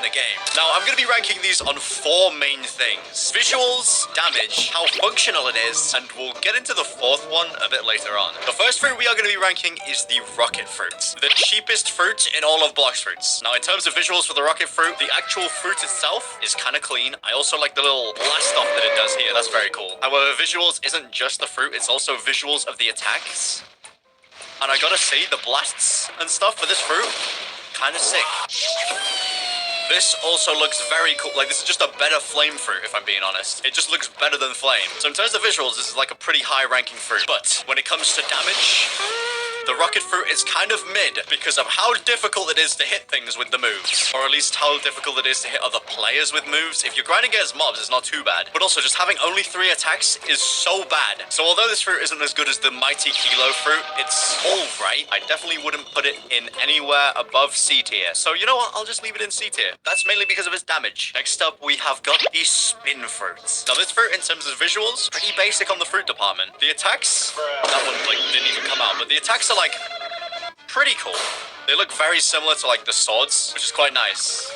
the game. Now, I'm going to be ranking these on 4 main things. Visuals, damage, how functional it is, and we'll get into the 4th one a bit later on. The first fruit we are going to be ranking is the rocket fruit. The cheapest fruit in all of Blox Fruits. Now, in terms of visuals for the rocket fruit, the actual fruit itself is kind of clean. I also like the little blast off that it does here. That's very cool. However, visuals isn't just the fruit, it's also visuals of the attacks. And I gotta say, the blasts and stuff for this fruit, kind of sick. This also looks very cool. Like, this is just a better flame fruit, if I'm being honest. It just looks better than flame. So in terms of visuals, this is like a pretty high-ranking fruit. But when it comes to damage, the rocket fruit is kind of mid because of how difficult it is to hit things with the moves. Or at least how difficult it is to hit other players with moves. If you're grinding against mobs, it's not too bad. But also, just having only 3 attacks is so bad. So although this fruit isn't as good as the mighty Kilo fruit, it's alright. I definitely wouldn't put it in anywhere above C tier. So you know what? I'll just leave it in C tier. That's mainly because of its damage. Next up, we have got the spin fruits. Now this fruit, in terms of visuals, pretty basic on the fruit department. The attacks, that one like didn't even come out, but the attacks are like pretty cool. They look very similar to like the swords, which is quite nice.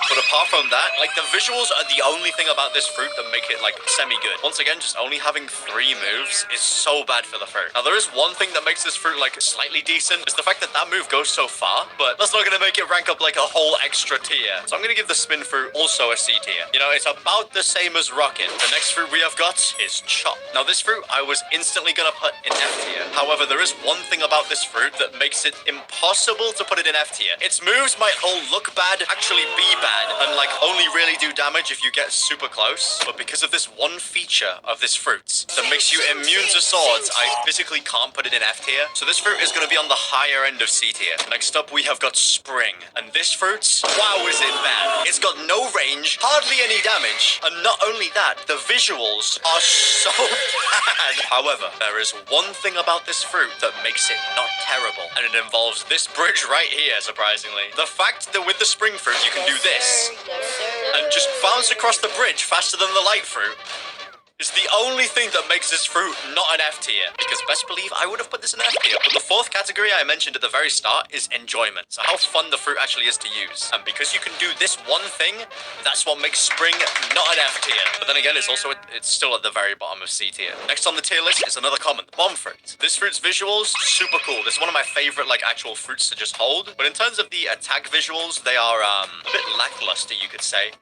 But apart from that, like the visuals are the only thing about this fruit that make it like semi-good. Once again, just only having 3 moves is so bad for the fruit. Now there is one thing that makes this fruit like slightly decent. It's the fact that that move goes so far, but that's not gonna make it rank up like a whole extra tier. So I'm gonna give the spin fruit also a C tier. You know, it's about the same as rocket. The next fruit we have got is chop. Now this fruit I was instantly gonna put in F tier. However, there is one thing about this fruit that makes it impossible to put it in F tier. Its moves might all look bad, actually be bad, and like only really do damage if you get super close. But because of this one feature of this fruit that makes you immune to swords, I physically can't put it in F tier. So this fruit is going to be on the higher end of C tier. Next up, we have got spring. And this fruit, wow, is it bad. It's got no range, hardly any damage. And not only that, the visuals are so bad. However, there is one thing about this fruit that makes it not terrible. And it involves this bridge right here, surprisingly. The fact that with the spring fruit, you can do this and just bounce across the bridge faster than the light fruit is the only thing that makes this fruit not an F tier. Because best believe I would have put this in F tier. But the 4th category I mentioned at the very start is enjoyment. So how fun the fruit actually is to use. And because you can do this one thing, that's what makes spring not an F tier. But then again, it's still at the very bottom of C tier. Next on the tier list is another common, the bomb fruit. This fruit's visuals, super cool. This is one of my favorite like actual fruits to just hold. But in terms of the attack visuals, they are a bit lackluster, you could say.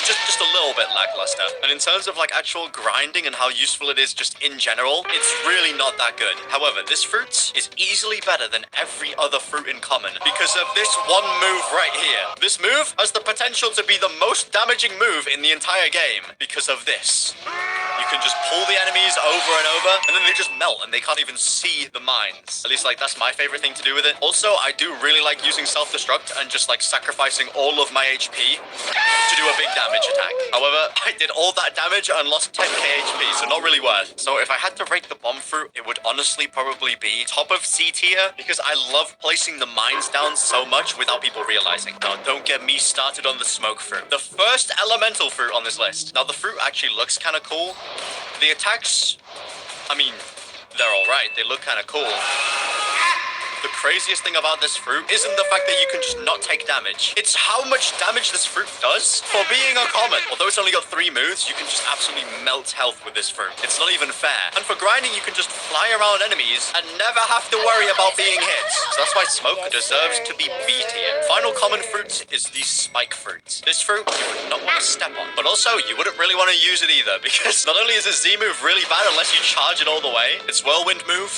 Just a little bit lackluster. And in terms of like actual grinding and how useful it is just in general, it's really not that good. However, this fruit is easily better than every other fruit in common because of this one move right here. This move has the potential to be the most damaging move in the entire game because of this. You can just pull the enemies over and over, and then they just melt, and they can't even see the mines. At least, like, that's my favorite thing to do with it. Also, I do really like using self-destruct and just, like, sacrificing all of my HP to do a big damage attack. However, I did all that damage and lost 10k HP, so not really worth. So if I had to rate the bomb fruit, it would honestly probably be top of C tier, because I love placing the mines down so much without people realizing. Now, don't get me started on the smoke fruit. The first elemental fruit on this list. Now, the fruit actually looks kind of cool. The attacks, I mean, they're alright. They look kind of cool. The craziest thing about this fruit isn't the fact that you can just not take damage. It's how much damage this fruit does for being a common. Although it's only got 3 moves, you can just absolutely melt health with this fruit. It's not even fair. And for grinding, you can just fly around enemies and never have to worry about being hit. So that's why Smoke deserves to be B tier. Final common fruit is the spike fruit. This fruit you would not want to step on. But also, you wouldn't really want to use it either, because not only is the Z move really bad unless you charge it all the way, its whirlwind move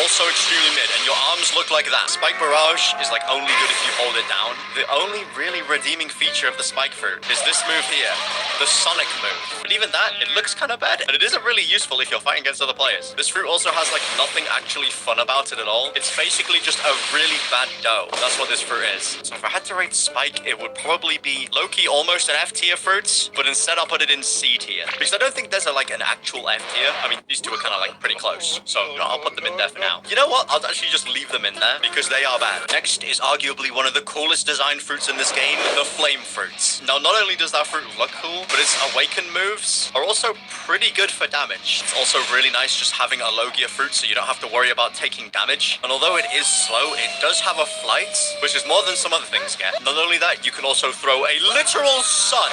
also extremely mid, and your arms look like that. Spike Barrage is like only good if you hold it down. The only really redeeming feature of the Spike Fruit is this move here, the Sonic move. But even that, it looks kind of bad, and it isn't really useful if you're fighting against other players. This fruit also has like nothing actually fun about it at all. It's basically just a really bad dough. That's what this fruit is. So if I had to rate Spike, it would probably be low-key almost an F tier fruit, but instead I'll put it in C tier. Because I don't think there's an actual F tier. I mean, these two are kind of like pretty close. So you know, I'll put them in definitely. now. You know what? I'll actually just leave them in there because they are bad. Next is arguably one of the coolest designed fruits in this game, the flame fruits. Now, not only does that fruit look cool, but its awaken moves are also pretty good for damage. It's also really nice just having a Logia fruit so you don't have to worry about taking damage. And although it is slow, it does have a flight, which is more than some other things get. Not only that, you can also throw a literal sun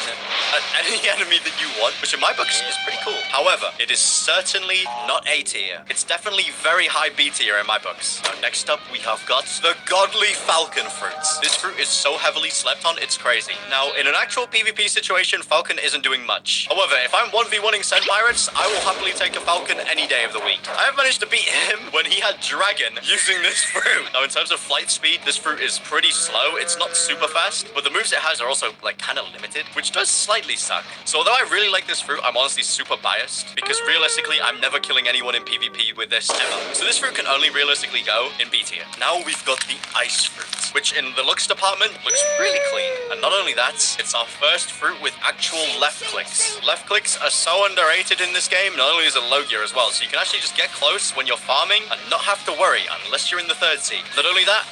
at any enemy that you want, which in my books is pretty cool. However, it is certainly not A tier. It's definitely very high B tier in my books. Now, next up, we have got the godly falcon fruits. This fruit is so heavily slept on, it's crazy. Now, in an actual PvP situation, Falcon isn't doing much. However, if I'm 1v1ing Sand Pirates, I will happily take a Falcon any day of the week. I have managed to beat him when he had Dragon using this fruit. Now, in terms of flight speed, this fruit is pretty slow. It's not super fast, but the moves it has are also, like, kind of limited, which does slightly suck. So although I really like this fruit, I'm honestly super biased, because realistically, I'm never killing anyone in PvP with this ever. So this fruit can only realistically go in B tier. Now we've got the ice fruit, which in the looks department looks really clean. And not only that, it's our first fruit with actual left clicks. Left clicks are so underrated in this game, not only is it Logia as well, so you can actually just get close when you're farming and not have to worry unless you're in the third seed. Not only that,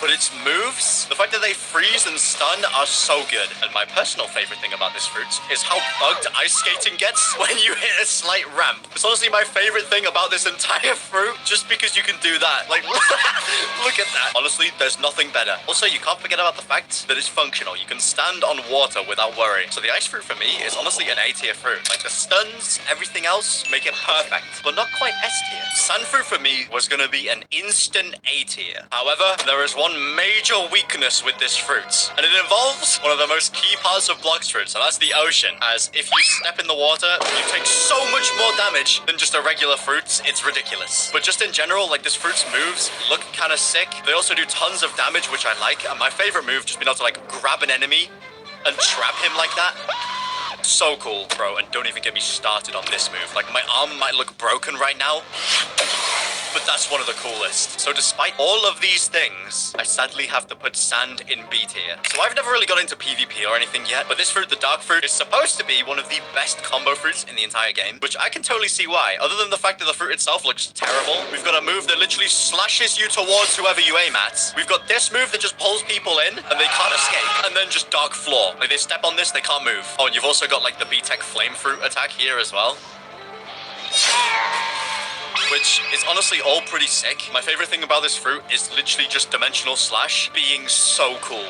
but its moves, the fact that they freeze and stun are so good. And my personal favorite thing about this fruit is how bugged ice skating gets when you hit a slight ramp. It's honestly my favorite thing about this entire fruit, just because you can do that. Like, look at that. Honestly, there's nothing better. Also, you can't forget about the fact that it's functional. You can stand on water without worry. So the ice fruit for me is honestly an A tier fruit. Like the stuns, everything else make it perfect, but not quite S tier. Sand fruit for me was gonna be an instant A tier. However, there is one major weakness with this fruit, and it involves one of the most key parts of Blox fruits, and that's the ocean. As if you step in the water, you take so much more damage than just a regular fruit. It's ridiculous. But just in general, like, this fruit's moves look kind of sick. They also do tons of damage, which I like, and my favorite move, just being able to, like, grab an enemy and trap him like that. So cool, bro. And don't even get me started on this move. Like, my arm might look broken right now, but that's one of the coolest. So despite all of these things, I sadly have to put sand in B tier. So I've never really got into PvP or anything yet, but this fruit, the dark fruit, is supposed to be one of the best combo fruits in the entire game, which I can totally see why. Other than the fact that the fruit itself looks terrible, we've got a move that literally slashes you towards whoever you aim at. We've got this move that just pulls people in and they can't escape, and then just dark floor. Like, they step on this, they can't move. Oh, and you've also got, like, the B-Tech flame fruit attack here as well, which is honestly all pretty sick. My favorite thing about this fruit is literally just Dimensional Slash being so cool.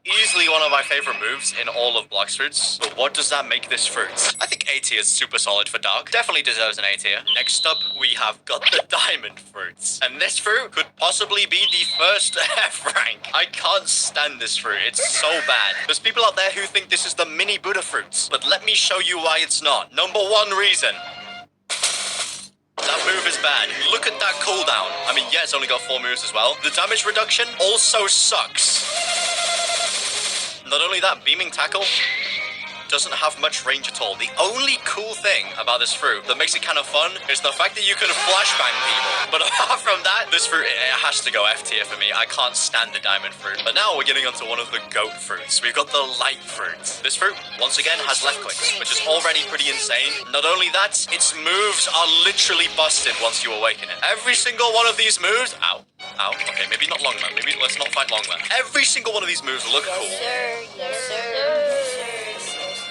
Easily one of my favorite moves in all of Blox fruits. But what does that make this fruit? I think A tier is super solid for Dark. Definitely deserves an A tier. Next up, we have got the Diamond fruits. And this fruit could possibly be the first F rank. I can't stand this fruit. It's so bad. There's people out there who think this is the mini Buddha fruits. But let me show you why it's not. Number one reason. That move is bad. Look at that cooldown. I mean, yeah, it's only got 4 moves as well. The damage reduction also sucks. Not only that, Beaming Tackle doesn't have much range at all. The only cool thing about this fruit that makes it kind of fun is the fact that you can flashbang people. But apart from that, this fruit, it has to go F tier for me. I can't stand the diamond fruit. But now we're getting onto one of the goat fruits. We've got the light fruit. This fruit, once again, has left clicks, which is already pretty insane. Not only that, its moves are literally busted once you awaken it. Every single one of these moves, ow. Ow. Okay, maybe not Longman. Maybe let's not fight Longman. Every single one of these moves look cool. Yes, sir.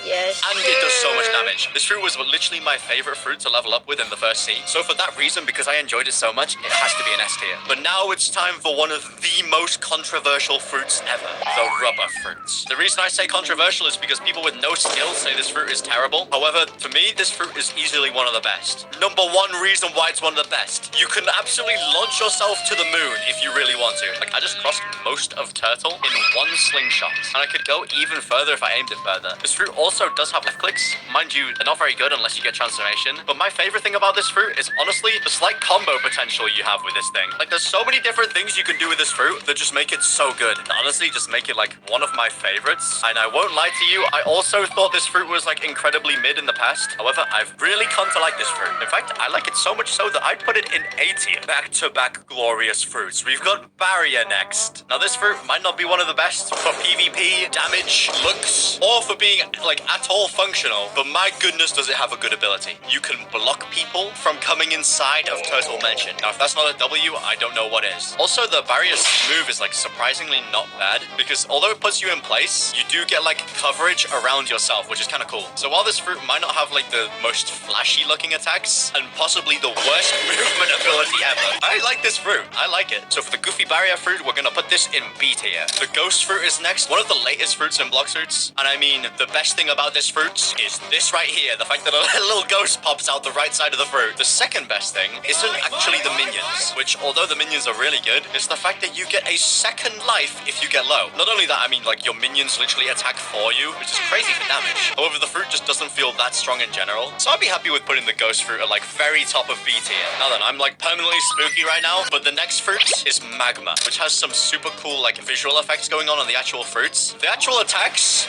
Yes, and it does so much damage. This fruit was literally my favorite fruit to level up with in the first seed. So for that reason, because I enjoyed it so much, it has to be an S tier. But now it's time for one of the most controversial fruits ever. The rubber fruits. The reason I say controversial is because people with no skill say this fruit is terrible. However, to me, this fruit is easily one of the best. Number one reason why it's one of the best. You can absolutely launch yourself to the moon if you really want to. Like, I just crossed most of Turtle in one slingshot. And I could go even further if I aimed it further. This fruit also does have left clicks. Mind you, they're not very good unless you get transformation. But my favorite thing about this fruit is honestly the slight combo potential you have with this thing. Like, there's so many different things you can do with this fruit that just make it so good. Honestly, just make it like one of my favorites. And I won't lie to you, I also thought this fruit was like incredibly mid in the past. However, I've really come to like this fruit. In fact, I like it so much so that I put it in A tier. Back-to-back glorious fruits. We've got Barrier next. Now, this fruit might not be one of the best for PvP, damage, looks, or for being like at all functional, but my goodness does it have a good ability. You can block people from coming inside of Turtle Mansion. Now, if that's not a W, I don't know what is. Also, the barrier's move is like surprisingly not bad, because although it puts you in place, you do get like coverage around yourself, which is kind of cool. So while this fruit might not have like the most flashy looking attacks and possibly the worst movement ability ever, I like this fruit. I like it. So for the Goofy Barrier fruit, we're gonna put this in B tier. The Ghost fruit is next, one of the latest fruits in Blox Fruits. And I mean, the best thing about this fruit is this right here, the fact that a little ghost pops out the right side of the fruit. The second best thing isn't actually the minions, which although the minions are really good, is the fact that you get a second life if you get low. Not only that, I mean like your minions literally attack for you, which is crazy for damage. However, the fruit just doesn't feel that strong in general. So I'd be happy with putting the Ghost fruit at like very top of B tier. Now then, I'm like permanently spooky right now, but the next fruit is Magma, which has some super cool like visual effects going on the actual fruits. The actual attacks,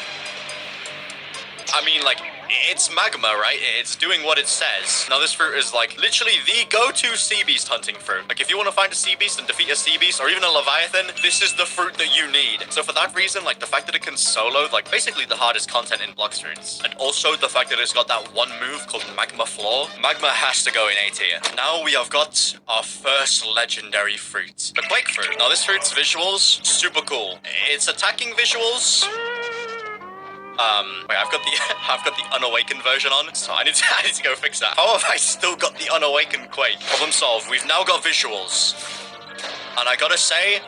I mean like, it's magma, right? It's doing what it says. Now, this fruit is like literally the go-to sea beast hunting fruit. Like if you want to find a sea beast and defeat a sea beast or even a leviathan, this is the fruit that you need. So for that reason, like the fact that it can solo like basically the hardest content in Blox Fruits, and also the fact that it's got that one move called Magma Floor, Magma has to go in A tier. Now we have got our first legendary fruit, the Quake fruit. Now this fruit's visuals, super cool. Its attacking visuals, wait, I've got the unawakened version on, so I need to go fix that. How have I still got the unawakened Quake? Problem solved. We've now got visuals, and I gotta say,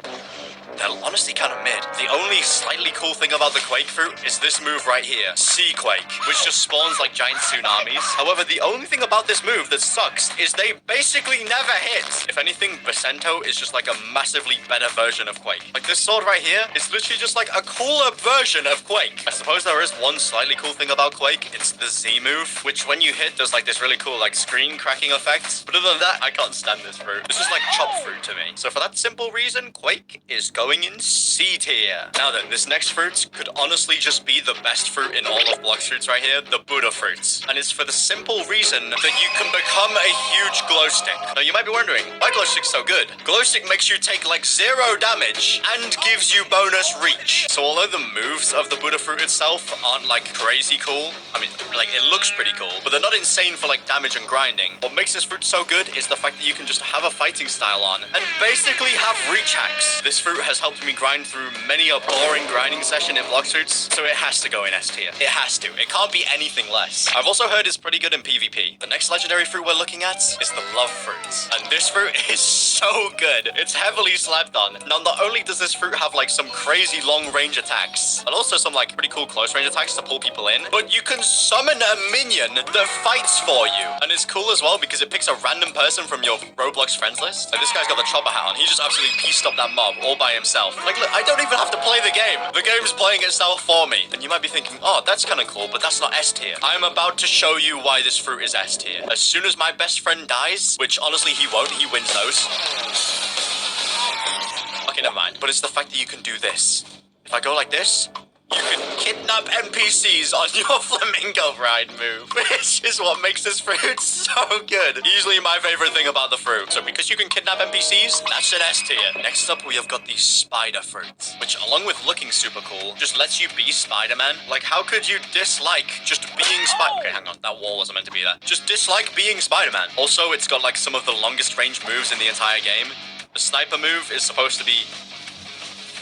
they're honestly kind of mid. The only slightly cool thing about the Quake fruit is this move right here, Sea Quake, which just spawns like giant tsunamis. However, the only thing about this move that sucks is they basically never hit. If anything, Basento is just like a massively better version of Quake. Like this sword right here is literally just like a cooler version of Quake. I suppose there is one slightly cool thing about Quake. It's the Z move, which when you hit does like this really cool like screen cracking effect. But other than that, I can't stand this fruit. This is like chop fruit to me. So for that simple reason, Quake is going in C tier. Now then, this next fruit could honestly just be the best fruit in all of Blox Fruits right here, the Buddha fruits. And it's for the simple reason that you can become a huge glow stick. Now you might be wondering, why glow stick's so good? Glow stick makes you take like 0 damage and gives you bonus reach. So although the moves of the Buddha fruit itself aren't like crazy cool, I mean, like it looks pretty cool, but they're not insane for like damage and grinding. What makes this fruit so good is the fact that you can just have a fighting style on and basically have reach hacks. This fruit has helped me grind through many a boring grinding session in Blox Fruits, so it has to go in S tier. It has to. It can't be anything less. I've also heard it's pretty good in PvP. The next legendary fruit we're looking at is the Love Fruit, and this fruit is so good. It's heavily slept on. Now, not only does this fruit have like some crazy long range attacks, and also some like pretty cool close range attacks to pull people in, but you can summon a minion that fights for you. And it's cool as well because it picks a random person from your Roblox friends list. Like this guy's got the chopper hat on. He just absolutely pieced up that mob all by himself. Like, look, I don't even have to play the game. The game's playing itself for me. And you might be thinking, oh, that's kind of cool, but that's not S tier. I'm about to show you why this fruit is S tier. As soon as my best friend dies, which honestly he won't, he wins those. Okay, never mind. But it's the fact that you can do this. If I go like this, you can kidnap NPCs on your flamingo ride move, which is what makes this fruit so good. Easily my favorite thing about the fruit. So because you can kidnap NPCs, that's an S tier. Next up, we have got the Spider Fruit, which along with looking super cool, just lets you be Spider-Man. Like, how could you dislike just being Okay, hang on. That wall wasn't meant to be there. Just dislike being Spider-Man. Also, it's got like some of the longest range moves in the entire game. The sniper move is supposed to be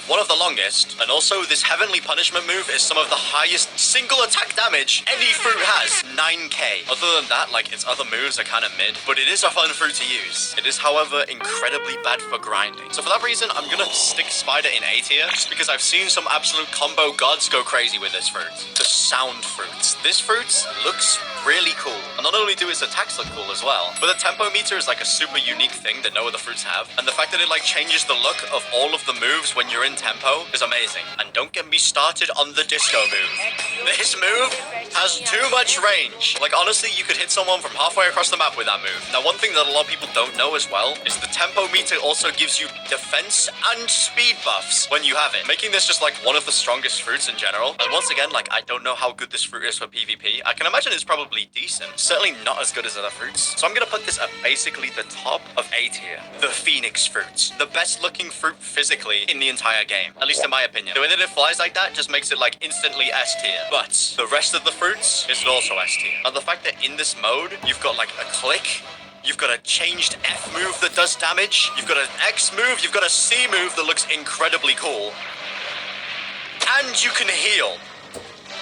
one of the longest, and also this Heavenly Punishment move is some of the highest single attack damage any fruit has, 9k. Other than that, like its other moves are kind of mid, but it is a fun fruit to use. It is, however, incredibly bad for grinding. So for that reason, I'm gonna stick Spider in A tier, just because I've seen some absolute combo gods go crazy with this fruit. The Sound Fruit. This fruit looks really cool, and not only do its attacks look cool as well, but the tempo meter is like a super unique thing that no other fruits have, and the fact that it like changes the look of all of the moves when you're in tempo is amazing. And don't get me started on the disco move. This move has too much range. Like honestly, you could hit someone from halfway across the map with that move. Now one thing that a lot of people don't know as well is the tempo meter also gives you defense and speed buffs when you have it, making this just like one of the strongest fruits in general. And once again, like I don't know how good this fruit is for PvP. I can imagine it's probably decent. Certainly not as good as other fruits. So I'm gonna put this at basically the top of A tier. The Phoenix Fruit. The best looking fruit physically in the entire game. At least in my opinion. The way that it flies like that just makes it like instantly S tier. But the rest of the fruits is also S tier. And the fact that in this mode, you've got like a click, you've got a changed F move that does damage, you've got an X move, you've got a C move that looks incredibly cool, and you can heal.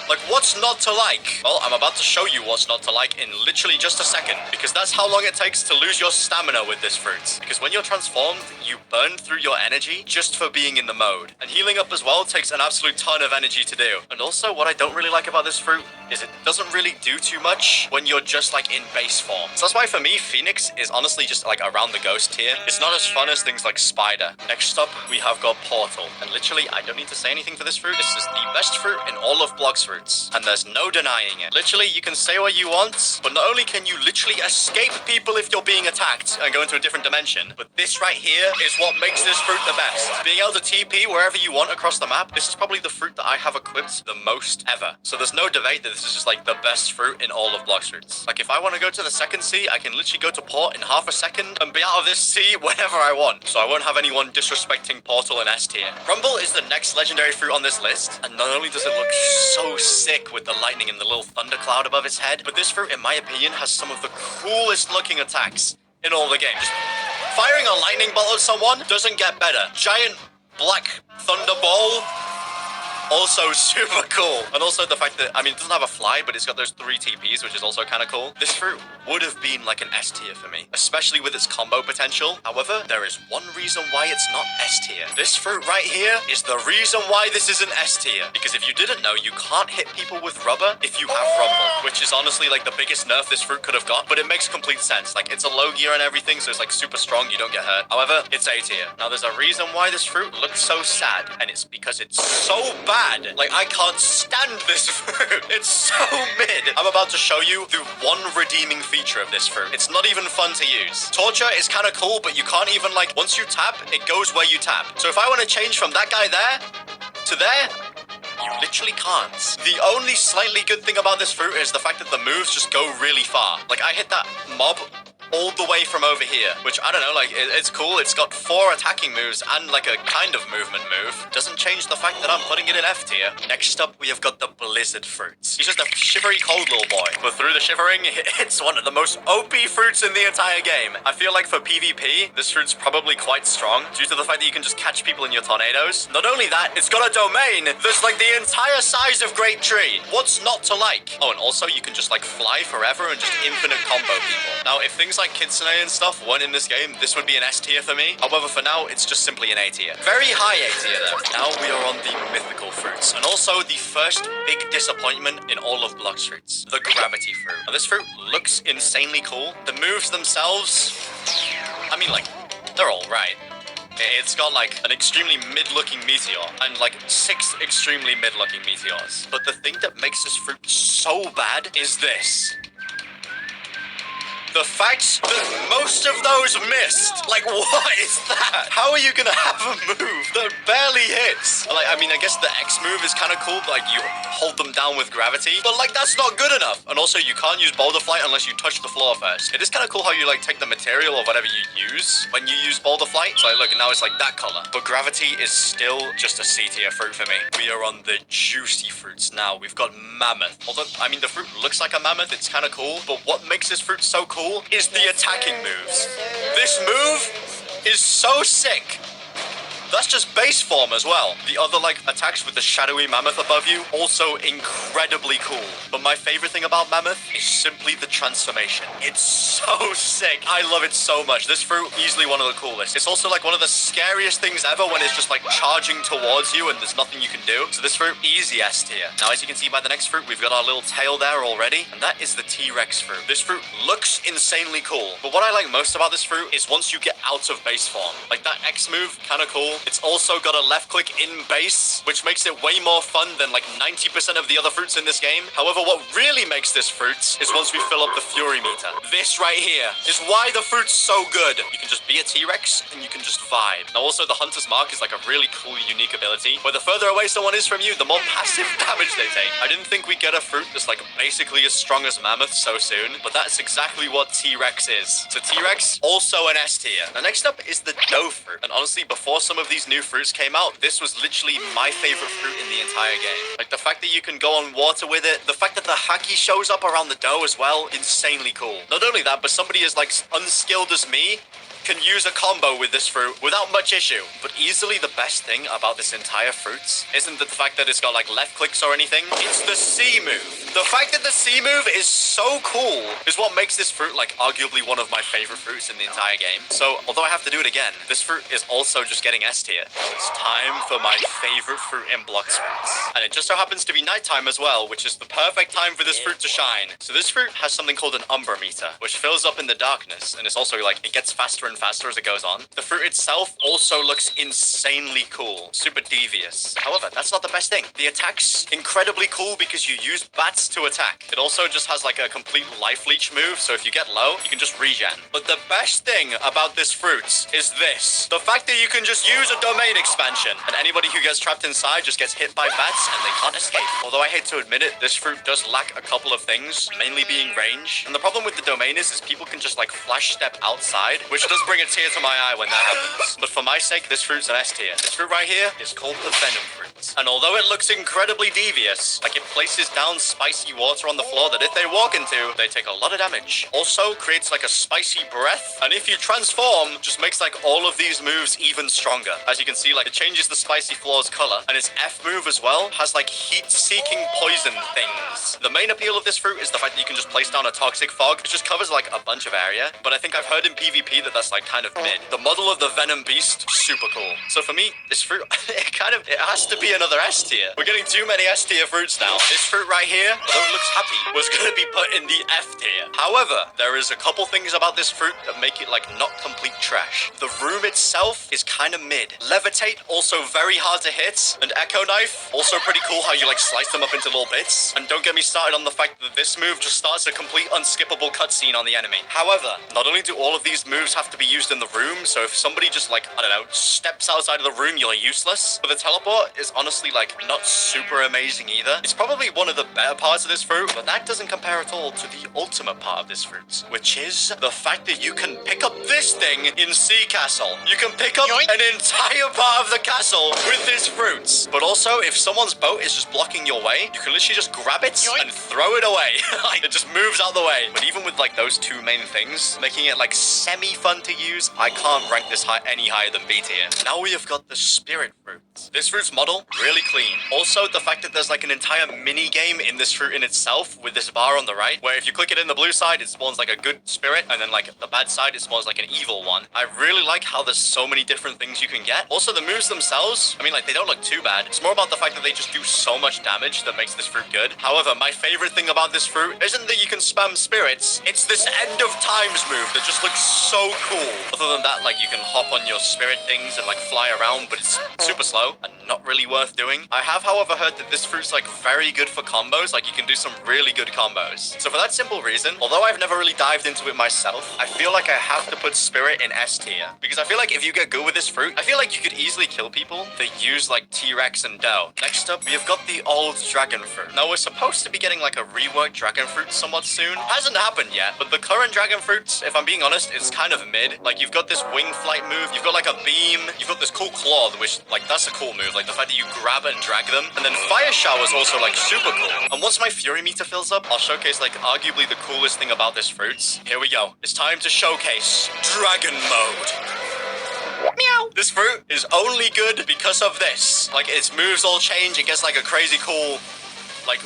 Like, what's not to like? Well, I'm about to show you what's not to like in literally just a second, because that's how long it takes to lose your stamina with this fruit. Because when you're transformed, you burn through your energy just for being in the mode. And healing up as well takes an absolute ton of energy to do. And also, what I don't really like about this fruit is it doesn't really do too much when you're just like in base form. So that's why for me, Phoenix is honestly just like around the ghost tier. It's not as fun as things like Spider. Next up, we have got Portal. And literally, I don't need to say anything for this fruit. This is the best fruit in all of Blox fruits. And there's no denying it. Literally, you can say what you want, but not only can you literally escape people if you're being attacked and go into a different dimension, but this right here is what makes this fruit the best. Being able to TP wherever you want across the map, this is probably the fruit that I have equipped the most ever. So there's no debate that this is just like the best fruit in all of Blox fruits. Like if I want to go to the second sea, I can literally go to port in half a second and be out of this sea whenever I want. So I won't have anyone disrespecting Portal in S tier. Rumble is the next legendary fruit on this list, and not only does it look so sick with the lightning and the little thundercloud above its head, but this fruit, in my opinion, has some of the coolest looking attacks in all the game. Just firing a lightning bolt at someone doesn't get better. Giant black thunderball, also super cool. And also the fact that, I mean, it doesn't have a fly, but it's got those 3 TPs, which is also kind of cool. This fruit would have been like an S tier for me, especially with its combo potential. However, there is one reason why it's not S tier. This fruit right here is the reason why this isn't S tier. Because if you didn't know, you can't hit people with rubber if you have Rumble, which is honestly like the biggest nerf this fruit could have got, but it makes complete sense. Like it's a low gear and everything, so it's like super strong, you don't get hurt. However, it's A tier. Now there's a reason why this fruit looks so sad, and it's because it's so bad. Like I can't stand this fruit. It's so mid. I'm about to show you the one redeeming feature of this fruit. It's not even fun to use. Torture is kind of cool, but you can't even like, once you tap, it goes where you tap. So if I want to change from that guy there to there, you literally can't. The only slightly good thing about this fruit is the fact that the moves just go really far. Like I hit that mob all the way from over here, which I don't know, like it's cool. It's got 4 attacking moves and like a kind of movement move. Doesn't change the fact that I'm putting it in F tier. Next up, we have got the Blizzard fruits. He's just a shivery cold little boy, but through the shivering, it's one of the most OP fruits in the entire game. I feel like for PvP, this fruit's probably quite strong due to the fact that you can just catch people in your tornadoes. Not only that, it's got a domain that's like the entire size of Great Tree. What's not to like? Oh, and also you can just like fly forever and just infinite combo people. Now, if things like Kitsune and stuff weren't in this game, this would be an S tier for me. However, for now, it's just simply an A tier. Very high A tier though. Now we are on the mythical fruits, and also the first big disappointment in all of Blox fruits, the gravity fruit. Now this fruit looks insanely cool. The moves themselves, I mean like, they're all right. It's got like an extremely mid-looking meteor and like 6 extremely mid-looking meteors. But the thing that makes this fruit so bad is this. The fact that most of those missed. Like, what is that? How are you gonna have a move that barely hits? Like, I mean, I guess the X move is kind of cool, like you hold them down with gravity, but like that's not good enough. And also you can't use Boulder Flight unless you touch the floor first. It is kind of cool how you like take the material or whatever you use when you use Boulder Flight. So like, look, now it's like that color. But gravity is still just a C tier fruit for me. We are on the juicy fruits now. We've got Mammoth. Although, I mean, the fruit looks like a mammoth. It's kind of cool, but what makes this fruit so cool is the attacking moves. This move is so sick. That's just base form as well. The other like attacks with the shadowy mammoth above you, also incredibly cool. But my favorite thing about Mammoth is simply the transformation. It's so sick. I love it so much. This fruit, easily one of the coolest. It's also like one of the scariest things ever when it's just like charging towards you and there's nothing you can do. So this fruit, easy S tier. Now, as you can see by the next fruit, we've got our little tail there already, and that is the T-Rex fruit. This fruit looks insanely cool. But what I like most about this fruit is once you get out of base form. Like that X move, kind of cool. It's also got a left click in base, which makes it way more fun than like 90% of the other fruits in this game. However, what really makes this fruit is once we fill up the Fury meter. This right here is why the fruit's so good. You can just be a T-Rex and you can just vibe. Now also the Hunter's Mark is like a really cool, unique ability where the further away someone is from you, the more passive damage they take. I didn't think we'd get a fruit that's like basically as strong as Mammoth so soon, but that's exactly what T-Rex is. So T-Rex, also an S tier. Now next up is the Doe fruit. And honestly, before some of of these new fruits came out, this was literally my favorite fruit in the entire game. Like, the fact that you can go on water with it, the fact that the Haki shows up around the dough as well, insanely cool. Not only that, but somebody as, like, unskilled as me can use a combo with this fruit without much issue. But easily the best thing about this entire fruit isn't the fact that it's got like left clicks or anything. It's the C move. The fact that the C move is so cool is what makes this fruit like arguably one of my favorite fruits in the entire game. So although I have to do it again, this fruit is also just getting S tier. It's time for my favorite fruit in Blox Fruits. And it just so happens to be nighttime as well, which is the perfect time for this fruit to shine. So this fruit has something called an Umbra meter, which fills up in the darkness, and it's also like, it gets faster and faster as it goes on. The fruit itself also looks insanely cool, super devious. However, that's not the best thing. The attack's incredibly cool because you use bats to attack. It also just has like a complete life leech move, so if you get low, you can just regen. But the best thing about this fruit is this. The fact that you can just use a domain expansion, and anybody who gets trapped inside just gets hit by bats and they can't escape. Although I hate to admit it, this fruit does lack a couple of things, mainly being range. And the problem with the domain is people can just like flash step outside, which does bring a tear to my eye when that happens. But for my sake, this fruit's an S tier. This fruit right here is called the Venom fruit. And although it looks incredibly devious, like it places down spicy water on the floor that if they walk into, they take a lot of damage. Also creates like a spicy breath, and if you transform, just makes like all of these moves even stronger. As you can see, like it changes the spicy floor's color, and its F move as well has like heat-seeking poison things. The main appeal of this fruit is the fact that you can just place down a toxic fog. It just covers like a bunch of area, but I think I've heard in PvP that that's like kind of mid. The model of the Venom Beast, super cool. So for me, this fruit, it has to be another S tier. We're getting too many S tier fruits now. This fruit right here, although it looks happy, was going to be put in the F tier. However, there is a couple things about this fruit that make it like not complete trash. The room itself is kind of mid. Levitate, also very hard to hit. And Echo Knife, also pretty cool how you like slice them up into little bits. And don't get me started on the fact that this move just starts a complete unskippable cutscene on the enemy. However, not only do all of these moves have to be used in the room, so if somebody just like, I don't know, steps outside of the room, you're useless. But the teleport is honestly like not super amazing either. It's probably one of the better parts of this fruit, but that doesn't compare at all to the ultimate part of this fruit, which is the fact that you can pick up this thing in Sea Castle. You can pick up an entire part of the castle with this fruit. But also, if someone's boat is just blocking your way, you can literally just grab it and throw it away. Like, it just moves out the way. But even with like those two main things, making it like semi-fun to use, I can't rank this any higher than B tier. Now we have got the Spirit Fruit. This fruit's model, really clean. Also, the fact that there's like an entire mini game in this fruit in itself with this bar on the right, where if you click it in the blue side, it spawns like a good spirit, and then like the bad side, it spawns like an evil one. I really like how there's so many different things you can get. Also, the moves themselves, I mean, like, they don't look too bad. It's more about the fact that they just do so much damage that makes this fruit good. However, my favorite thing about this fruit isn't that you can spam spirits. It's this End of Times move that just looks so cool. Other than that, like, you can hop on your spirit things and like fly around, but it's super slow and not really worth doing. I have, however, heard that this fruit's like very good for combos. Like, you can do some really good combos. So for that simple reason, although I've never really dived into it myself, I feel like I have to put Spirit in S tier, because I feel like if you get good with this fruit, I feel like you could easily kill people that use like T-Rex and Dough. Next up, we have got the old Dragon Fruit. Now, we're supposed to be getting like a reworked Dragon Fruit somewhat soon. Hasn't happened yet, but the current Dragon Fruit, if I'm being honest, is kind of mid. Like, you've got this wing flight move, you've got like a beam, you've got this cool claw, which like, that's a cool move. Like the fact that you grab and drag them, and then Fire Shower is also like super cool. And once my Fury meter fills up, I'll showcase like arguably the coolest thing about this fruit. Here we go. It's time to showcase Dragon Mode. Meow. This fruit is only good because of this. Like, its moves all change. It gets like a crazy cool, like,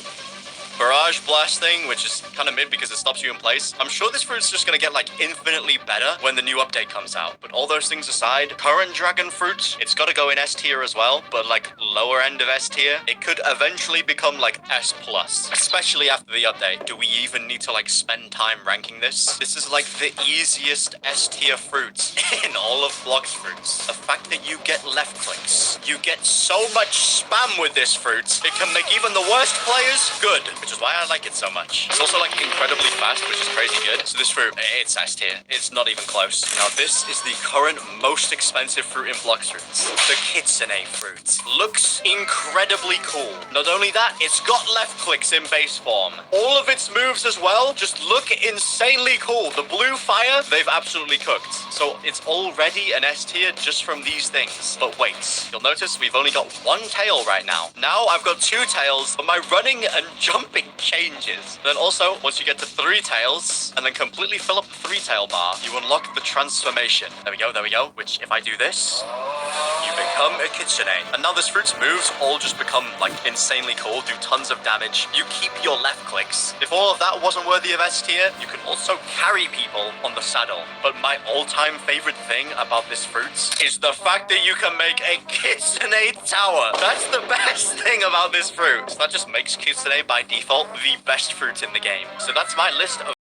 Barrage Blast thing, which is kind of mid because it stops you in place. I'm sure this fruit's just gonna get like infinitely better when the new update comes out. But all those things aside, current Dragon Fruit, it's gotta go in S tier as well, but like lower end of S tier. It could eventually become like S plus, especially after the update. Do we even need to like spend time ranking this? This is like the easiest S tier fruit in all of Blox Fruits. The fact that you get left clicks, you get so much spam with this fruit, it can make even the worst players good. which is why I like it so much. It's also like incredibly fast, which is crazy good. So this fruit, it's S tier. It's not even close. Now this is the current most expensive fruit in Blox Fruits. The Kitsune fruit. Looks incredibly cool. Not only that, it's got left clicks in base form. All of its moves as well just look insanely cool. The blue fire, they've absolutely cooked. So it's already an S tier just from these things. But wait, you'll notice we've only got one tail right now. Now I've got two tails, but my running and jumping changes. Then also, once you get to three tails and then completely fill up the three tail bar, you unlock the transformation. There we go, there we go. Which if I do this, you become a Kitsune. And now this fruit's moves all just become like insanely cool, do tons of damage. You keep your left clicks. If all of that wasn't worthy of S tier, you can also carry people on the saddle. But my all-time favorite thing about this fruit is the fact that you can make a Kitsune tower. That's the best thing about this fruit. That just makes Kitsune by default the best fruit in the game. So that's my list of